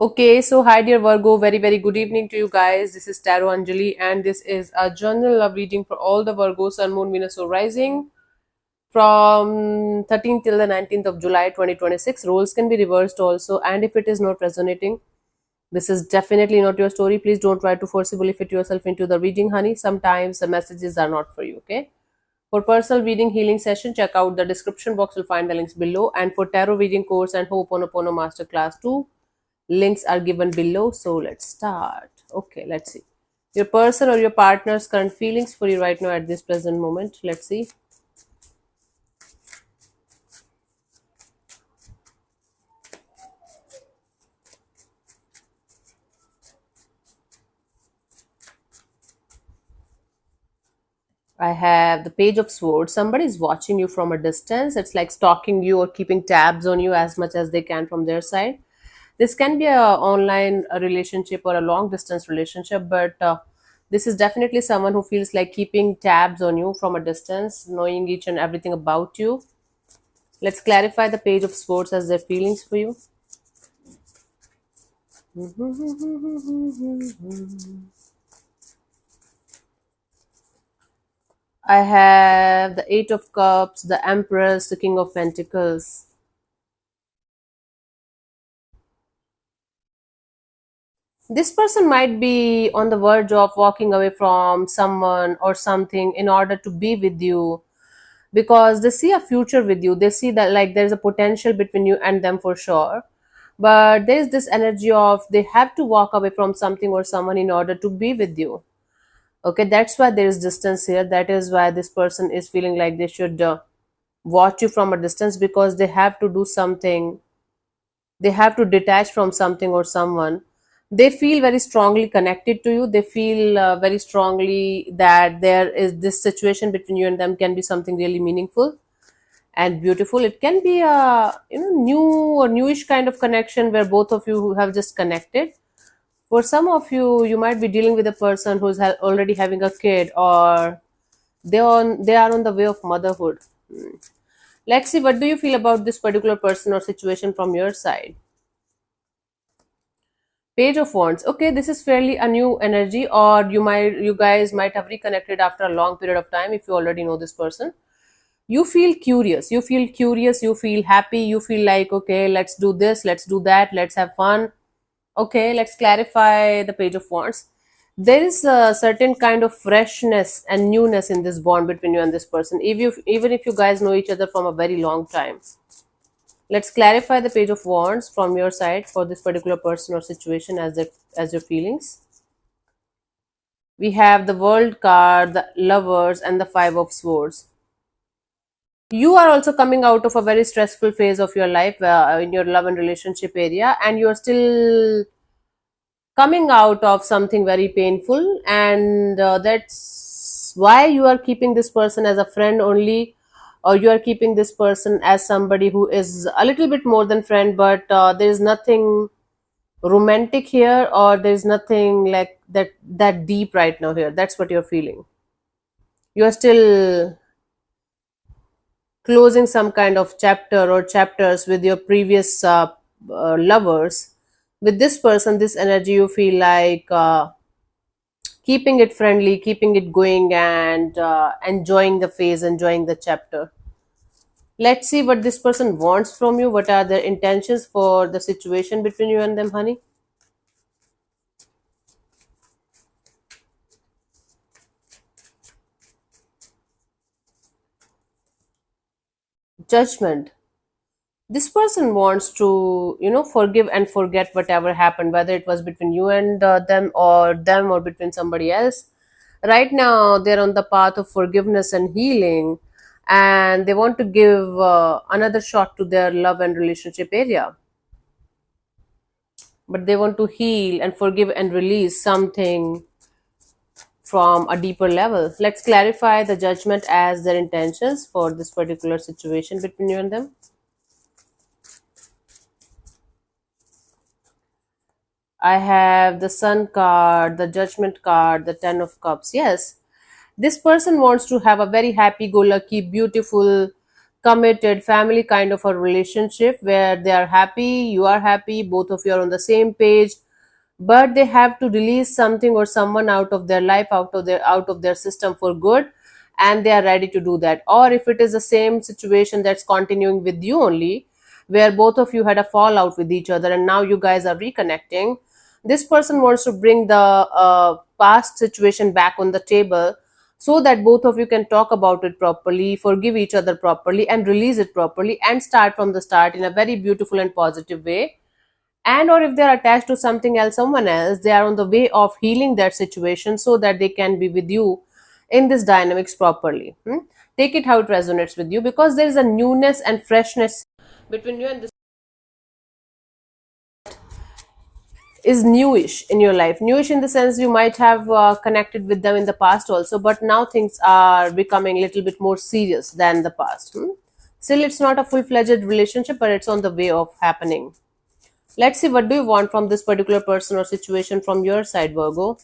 Okay, so hi dear Virgo, very good evening to you guys. This is Tarot Anjali, and this is a general love reading for all the Virgo, Sun, Moon, Venus, or Rising from 13th till the 19th of July 2026. Roles can be reversed also, and if it is not resonating, this is definitely not your story. Please don't try to forcibly fit yourself into the reading, honey. Sometimes the messages are not for you, okay? For personal reading healing session, check out the description box. You'll find the links below. And for tarot reading course and Ho'oponopono Masterclass 2, links are given below. So let's start. Okay, let's see. Your person or your partner's current feelings for you right now at this present moment. Let's see. I have the Page of Swords. Somebody is watching you from a distance. It's like stalking you or keeping tabs on you as much as they can from their side. This can be a online relationship or a long distance relationship, but this is definitely someone who feels like keeping tabs on you from a distance, knowing each and everything about you. Let's clarify the Page of Swords as their feelings for you. I have the Eight of Cups, the Empress, the King of Pentacles. This person might be on the verge of walking away from someone or something in order to be with you because they see a future with you. They see that like there's a potential between you and them for sure. But there's this energy of they have to walk away from something or someone in order to be with you. Okay, that's why there is distance here. That is why this person is feeling like they should watch you from a distance because they have to do something, they have to detach from something or someone. They feel very strongly connected to you. They feel very strongly that there is this situation between you and them can be something really meaningful and beautiful. It can be a new or newish kind of connection where both of you have just connected. For some of you, you might be dealing with a person who's already having a kid, or they are on the way of motherhood. Let's see, what do you feel about this particular person or situation from your side? Page of Wands. Okay, this is fairly a new energy, or you guys might have reconnected after a long period of time if you already know this person. You feel curious. You feel curious. You feel happy. You feel like, okay, let's do this, let's do that, let's have fun. Okay, let's clarify the Page of Wands. There is a certain kind of freshness and newness in this bond between you and this person, even if you guys know each other from a very long time. Let's clarify the Page of Wands from your side for this particular person or situation as your feelings. We have the World card, the Lovers, and the Five of Swords. You are also coming out of a very stressful phase of your life in your love and relationship area, and you're still coming out of something very painful, and that's why you are keeping this person as a friend only, or you are keeping this person as somebody who is a little bit more than friend, but there is nothing romantic here, or there is nothing like that deep right now here. That's what you're feeling. You are still closing some kind of chapter or chapters with your previous lovers. With this person, this energy, you feel like keeping it friendly, keeping it going, and enjoying the phase, enjoying the chapter. Let's see what this person wants from you. What are their intentions for the situation between you and them, honey? Judgment. This person wants to, forgive and forget whatever happened, whether it was between you and them or between somebody else. Right now, they're on the path of forgiveness and healing, and they want to give another shot to their love and relationship area, but they want to heal and forgive and release something from a deeper level. Let's clarify the Judgment as their intentions for this particular situation between you and them. I have the Sun card, the Judgment card, the Ten of Cups. Yes, this person wants to have a very happy go lucky, beautiful, committed family kind of a relationship where they are happy, you are happy, both of you are on the same page, but they have to release something or someone out of their life, out of their system for good, and they are ready to do that. Or if it is the same situation that's continuing with you only, where both of you had a fallout with each other and now you guys are reconnecting, this person wants to bring the past situation back on the table, so that both of you can talk about it properly, forgive each other properly, and release it properly, and start from the start in a very beautiful and positive way. And or if they're attached to something else, someone else, they are on the way of healing that situation so that they can be with you in this dynamics properly. Take it how it resonates with you, because there is a newness and freshness between you and this is newish in your life. Newish in the sense you might have connected with them in the past also, but now things are becoming a little bit more serious than the past. Still, it's not a full-fledged relationship, but it's on the way of happening. Let's see, what do you want from this particular person or situation from your side, Virgo?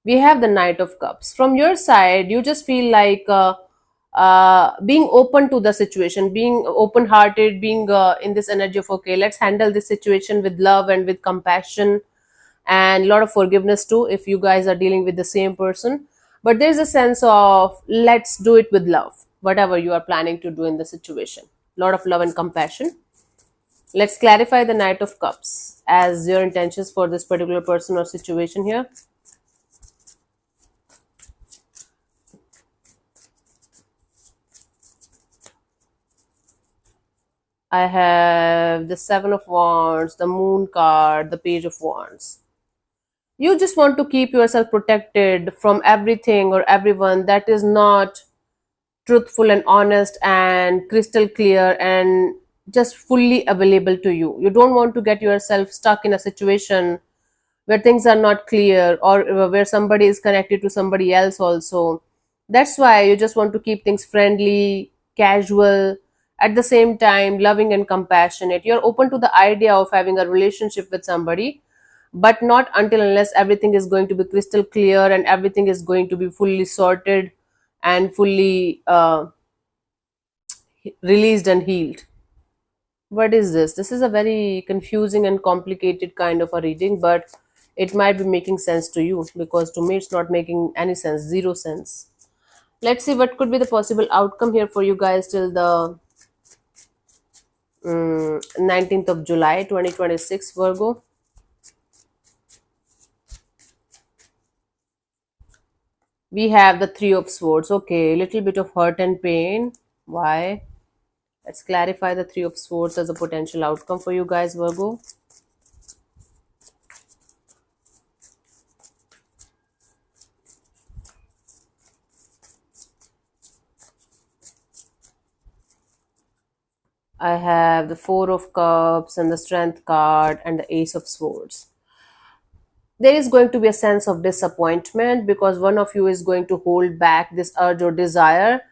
We have the Knight of Cups. From your side, you just feel like being open to the situation, being open hearted, being in this energy of, okay, let's handle this situation with love and with compassion and a lot of forgiveness too, if you guys are dealing with the same person. But there's a sense of, let's do it with love, whatever you are planning to do in the situation. A lot of love and compassion. Let's clarify the Knight of Cups as your intentions for this particular person or situation here. I have the Seven of Wands, the Moon card, the Page of Wands. You just want to keep yourself protected from everything or everyone that is not truthful and honest and crystal clear and just fully available to you. You don't want to get yourself stuck in a situation where things are not clear, or where somebody is connected to somebody else also. That's why you just want to keep things friendly, casual, at the same time loving and compassionate. You're open to the idea of having a relationship with somebody, but not until unless everything is going to be crystal clear and everything is going to be fully sorted and fully released and healed. What is this? This is a very confusing and complicated kind of a reading, but it might be making sense to you, because to me it's not making any sense, zero sense. Let's see what could be the possible outcome here for you guys till the 19th of July 2026, Virgo. We have the Three of Swords. Okay, a little bit of hurt and pain. Why? Let's clarify the Three of Swords as a potential outcome for you guys, Virgo. I have the Four of Cups and the Strength card and the Ace of Swords. There is going to be a sense of disappointment because one of you is going to hold back this urge or desire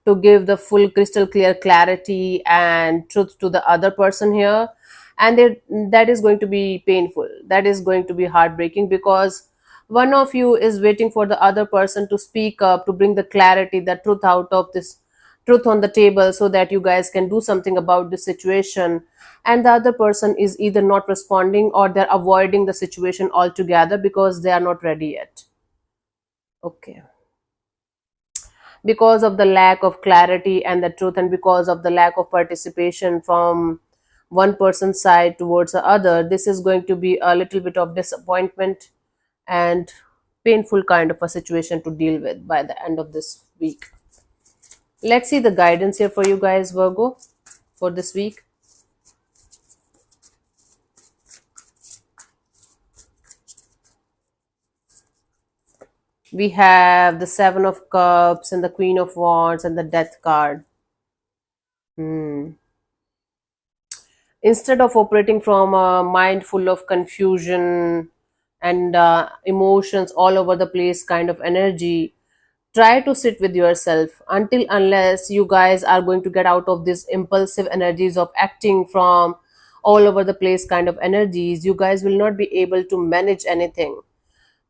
to give the full crystal clear clarity and truth to the other person here. And that is going to be painful. That is going to be heartbreaking, because one of you is waiting for the other person to speak up, to bring the clarity, the truth out of this, truth on the table, so that you guys can do something about the situation. And the other person is either not responding or they're avoiding the situation altogether because they are not ready yet. Okay, because of the lack of clarity and the truth, and because of the lack of participation from one person's side towards the other, this is going to be a little bit of disappointment and painful kind of a situation to deal with by the end of this week. Let's see the guidance here for you guys, Virgo, for this week. We have the Seven of Cups and the Queen of Wands and the Death card. Instead of operating from a mind full of confusion and emotions all over the place kind of energy, try to sit with yourself until unless you guys are going to get out of these impulsive energies of acting from all over the place kind of energies. You guys will not be able to manage anything.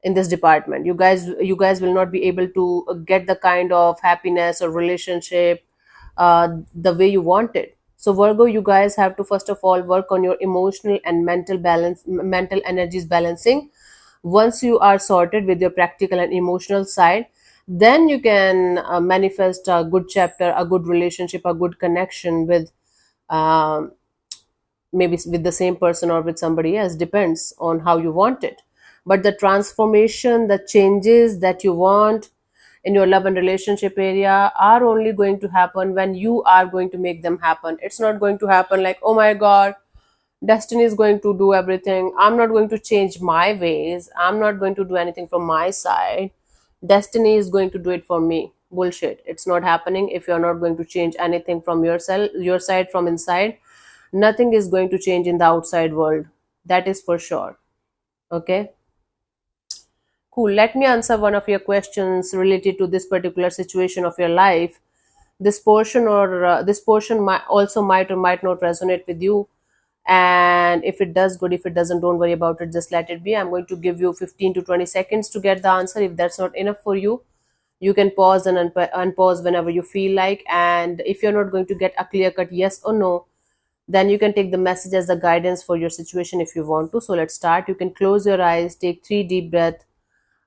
in this department. You guys will not be able to get the kind of happiness or relationship the way you want it. So Virgo, you guys have to first of all work on your emotional and mental balance, mental energies balancing. Once you are sorted with your practical and emotional side, then you can manifest a good chapter, a good relationship, a good connection with um, maybe with the same person or with somebody else, depends on how you want it. But the transformation, the changes that you want in your love and relationship area are only going to happen when you are going to make them happen. It's not going to happen like, oh my god, destiny is going to do everything, I'm not going to change my ways, I'm not going to do anything from my side, destiny is going to do it for me. Bullshit, it's not happening. If you're not going to change anything from yourself, your side, from inside, nothing is going to change in the outside world. That is for sure. Okay, cool. Let me answer one of your questions related to this particular situation of your life. This portion, or this portion might also might or might not resonate with you, and if it does, good. If it doesn't, don't worry about it, just let it be. I'm going to give you 15 to 20 seconds to get the answer. If that's not enough for you, you can pause and unpause whenever you feel like. And if you're not going to get a clear cut yes or no, then you can take the message as the guidance for your situation if you want to. So let's start. You can close your eyes, take 3 deep breaths,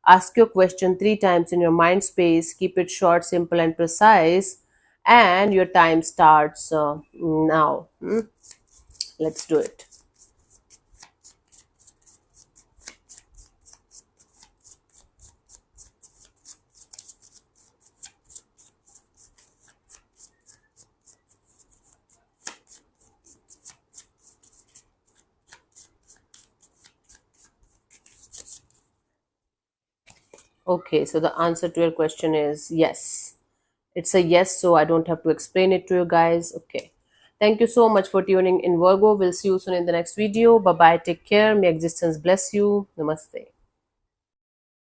ask your question 3 times in your mind space, keep it short, simple, and precise. And your time starts now. Let's do it. Okay, so the answer to your question is yes. It's a yes, so I don't have to explain it to you guys. Okay. Thank you so much for tuning in, Virgo. We'll see you soon in the next video. Bye bye. Take care. May existence bless you. Namaste.